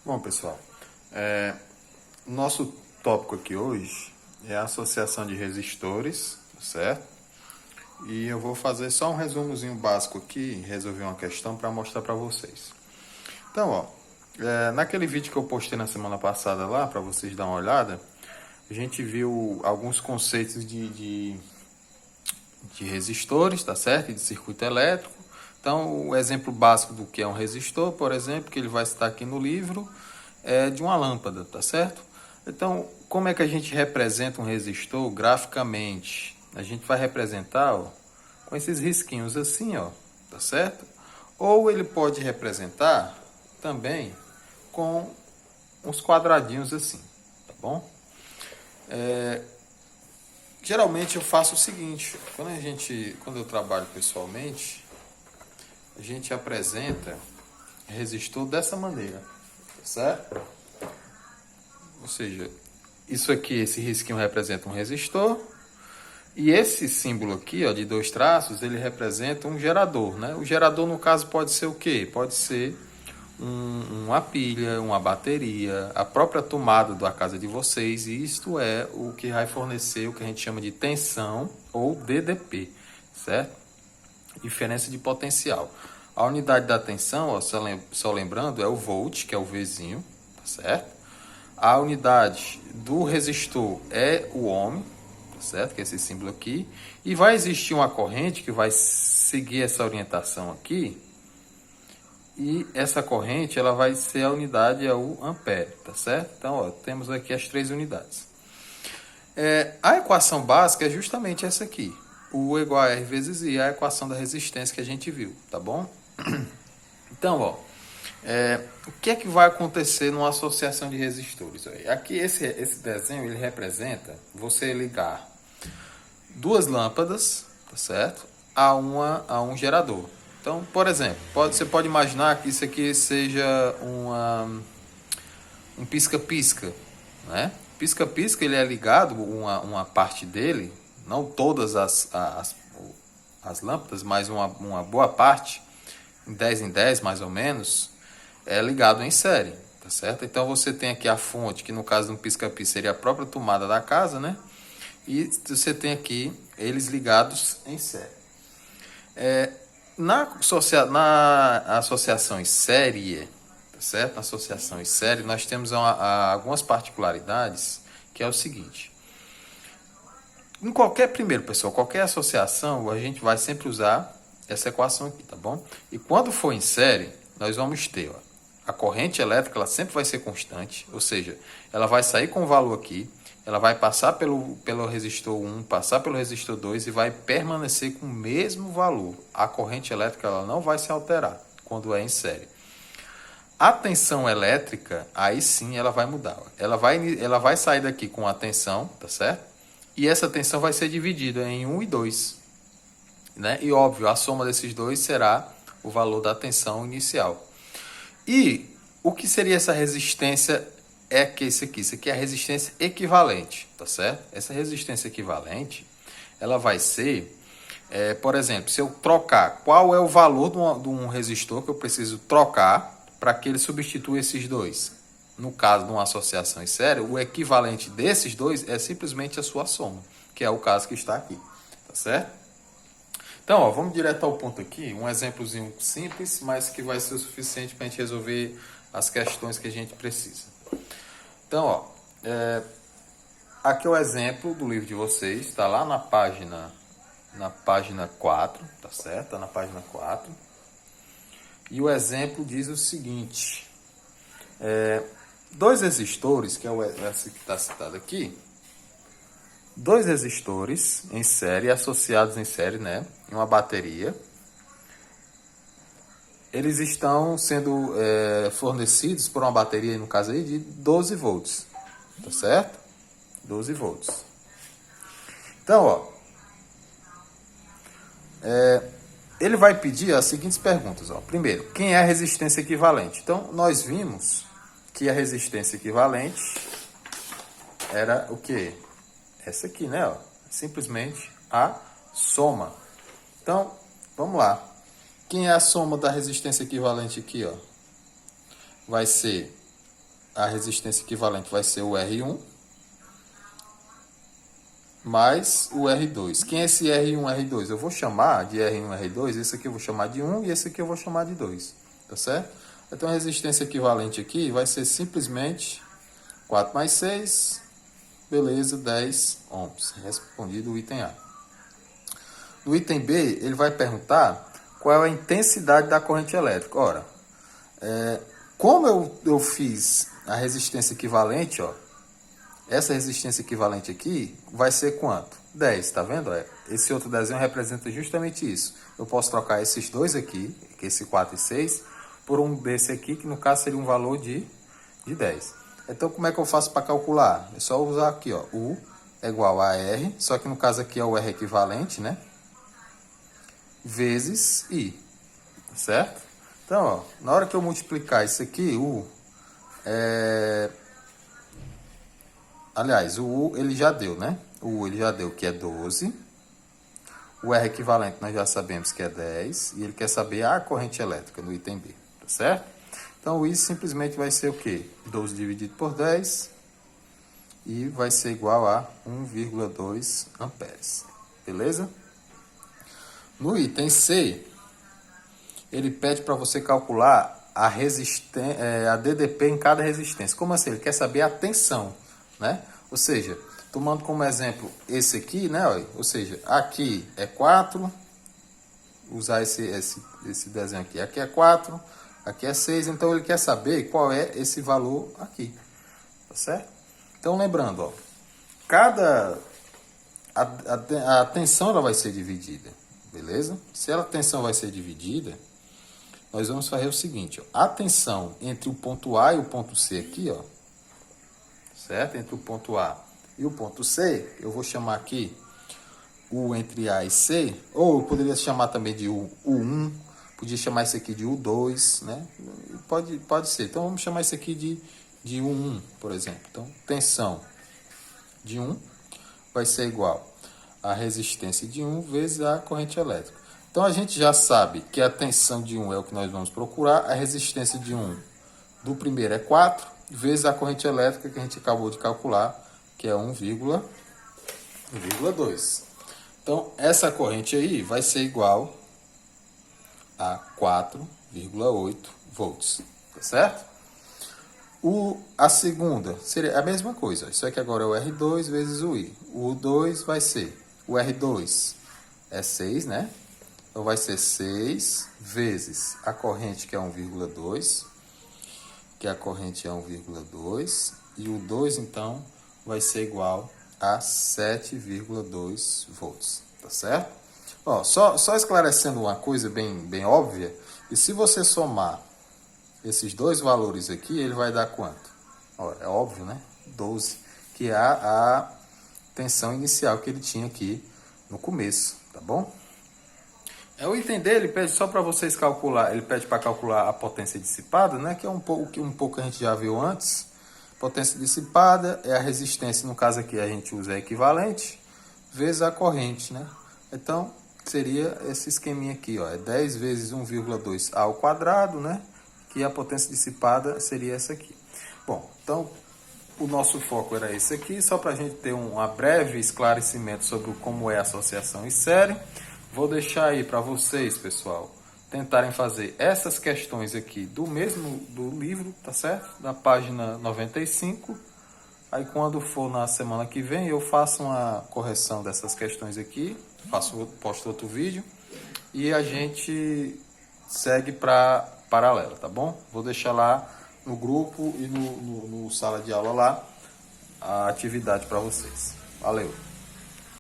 Bom, pessoal, nosso tópico aqui hoje é a associação de resistores, certo? E eu vou fazer só um resumozinho básico aqui, resolver uma questão para mostrar para vocês. Então, naquele vídeo que eu postei na semana passada lá, para vocês dar uma olhada, a gente viu alguns conceitos de resistores, tá certo? E de circuito elétrico. Então, o exemplo básico do que é um resistor, por exemplo, que ele vai estar aqui no livro, é de uma lâmpada, tá certo? Então, como é que a gente representa um resistor graficamente? A gente vai representar, ó, com esses risquinhos assim, ó, tá certo? Ou ele pode representar também com uns quadradinhos assim, tá bom? Geralmente eu faço o seguinte, quando eu trabalho pessoalmente, a gente apresenta resistor dessa maneira, tá certo? Ou seja, isso aqui, esse risquinho representa um resistor, e esse símbolo aqui, ó, de dois traços, ele representa um gerador, né? O gerador, no caso, pode ser o quê? Pode ser uma pilha, uma bateria, a própria tomada da casa de vocês, e isto é o que vai fornecer o que a gente chama de tensão ou DDP, certo? Diferença de potencial. A unidade da tensão, ó, só lembrando, é o volt, que é o Vzinho, tá certo? A unidade do resistor é o ohm, tá certo? Que é esse símbolo aqui. E vai existir uma corrente que vai seguir essa orientação aqui. E essa corrente ela vai ser a unidade, é o ampere, tá certo? Então, ó, temos aqui as três unidades. A equação básica é justamente essa aqui. U igual a R vezes I, a equação da resistência que a gente viu, tá bom? Então, ó, o que é que vai acontecer numa associação de resistores? Aqui esse desenho ele representa você ligar duas lâmpadas, tá certo? A um gerador. Então, por exemplo, você pode imaginar que isso aqui seja um pisca-pisca, né? Pisca-pisca ele é ligado, uma parte dele, não todas as lâmpadas, mas uma boa parte, em 10 mais ou menos, é ligado em série, tá certo? Então você tem aqui a fonte, que no caso de um pisca-pisca seria a própria tomada da casa, né? E você tem aqui eles ligados em série. Na associação em série, tá certo? Na associação em série, nós temos algumas particularidades, que é o seguinte. Primeiro, pessoal, qualquer associação, a gente vai sempre usar essa equação aqui, tá bom? E quando for em série, nós vamos ter, ó, a corrente elétrica, ela sempre vai ser constante, ou seja, ela vai sair com o valor aqui, ela vai passar pelo resistor 1, passar pelo resistor 2 e vai permanecer com o mesmo valor. A corrente elétrica ela não vai se alterar quando é em série. A tensão elétrica, aí sim ela vai mudar. Ela vai sair daqui com a tensão, tá certo? E essa tensão vai ser dividida em 1 e 2. Né? E óbvio, a soma desses dois será o valor da tensão inicial. E o que seria essa resistência? É que isso aqui é a resistência equivalente, tá certo? Essa resistência equivalente, ela vai ser, por exemplo, se eu trocar, qual é o valor de um resistor que eu preciso trocar para que ele substitua esses dois? No caso de uma associação em série, o equivalente desses dois é simplesmente a sua soma, que é o caso que está aqui, tá certo? Então, ó, vamos direto ao ponto aqui, um exemplozinho simples, mas que vai ser o suficiente para a gente resolver as questões que a gente precisa. Então, ó, aqui é o exemplo do livro de vocês, está lá na página 4, tá certo? Tá na página 4. E o exemplo diz o seguinte, dois resistores, que é esse que está citado aqui, dois resistores em série, associados em série, né, em uma bateria, eles estão sendo fornecidos por uma bateria, no caso aí, de 12 volts, tá certo? 12 volts. Então, ó, ele vai pedir as seguintes perguntas. Ó. Primeiro, quem é a resistência equivalente? Então, nós vimos que a resistência equivalente era o quê? Essa aqui, né? Ó, simplesmente a soma. Então, vamos lá. Quem é a soma da resistência equivalente aqui? Ó? Vai ser a resistência equivalente vai ser o R1 mais o R2. Quem é esse R1, R2? Eu vou chamar de R1, R2, esse aqui eu vou chamar de 1 e esse aqui eu vou chamar de 2, tá certo? Então a resistência equivalente aqui vai ser simplesmente 4 mais 6, beleza, 10 ohms. Respondido o item A. No item B, ele vai perguntar qual é a intensidade da corrente elétrica. Ora, como eu fiz a resistência equivalente, ó, essa resistência equivalente aqui vai ser quanto? 10, tá vendo? Esse outro desenho representa justamente isso. Eu posso trocar esses dois aqui, esse 4 e 6, por um desse aqui, que no caso seria um valor de 10. Então, como é que eu faço para calcular? É só usar aqui, ó, U é igual a R, só que no caso aqui é o R equivalente, né? Vezes I, certo? Então, ó, na hora que eu multiplicar isso aqui, aliás, o U ele já deu, né? O U ele já deu que é 12. O R equivalente nós já sabemos que é 10. E ele quer saber a corrente elétrica no item B, tá certo? Então, o I simplesmente vai ser o quê? 12 dividido por 10. E vai ser igual a 1,2 amperes. Beleza? No item C, ele pede para você calcular a DDP em cada resistência. Como assim? Ele quer saber a tensão, né? Ou seja, tomando como exemplo esse aqui, né? Ou seja, aqui é 4, usar esse desenho aqui. Aqui é 4, aqui é 6, então ele quer saber qual é esse valor aqui, tá certo? Então, lembrando, ó, a tensão ela vai ser dividida, beleza? Se a tensão vai ser dividida, nós vamos fazer o seguinte, ó, a tensão entre o ponto A e o ponto C aqui, ó, certo? Entre o ponto A e o ponto C, eu vou chamar aqui U entre A e C, ou eu poderia chamar também de U1, podia chamar isso aqui de U2, né? Pode ser. Então, vamos chamar isso aqui de U1, por exemplo. Então, tensão de 1 vai ser igual a resistência de 1 vezes a corrente elétrica. Então, a gente já sabe que a tensão de 1 é o que nós vamos procurar, a resistência de 1 do primeiro é 4, vezes a corrente elétrica que a gente acabou de calcular, que é 1,2. Então, essa corrente aí vai ser igual a 4,8 volts, tá certo? A segunda seria a mesma coisa. Isso aqui agora é o R2 vezes o I. O 2 vai ser, o R2 é 6, né? Então, vai ser 6 vezes a corrente, que é 1,2, que a corrente é 1,2, e o 2, então, vai ser igual a 7,2 volts, tá certo? Ó, só esclarecendo uma coisa bem óbvia, e se você somar esses dois valores aqui, ele vai dar quanto? Ó, é óbvio, né? 12, que é a tensão inicial que ele tinha aqui no começo, tá bom? O item dele pede só para vocês calcular, ele pede para calcular a potência dissipada, né? Que é um pouco que a gente já viu antes. Potência dissipada é a resistência, no caso aqui a gente usa a equivalente, vezes a corrente, né? Então, seria esse esqueminha aqui, ó, é 10 vezes 1,2 ao quadrado, né? Que a potência dissipada seria essa aqui. Bom, então, o nosso foco era esse aqui, só para a gente ter um breve esclarecimento sobre como é a associação em série. Vou deixar aí para vocês, pessoal, tentarem fazer essas questões aqui do livro, tá certo? Da página 95. Aí quando for na semana que vem, eu faço uma correção dessas questões aqui, posto outro vídeo e a gente segue para paralela, tá bom? Vou deixar lá no grupo e no sala de aula lá a atividade para vocês. Valeu!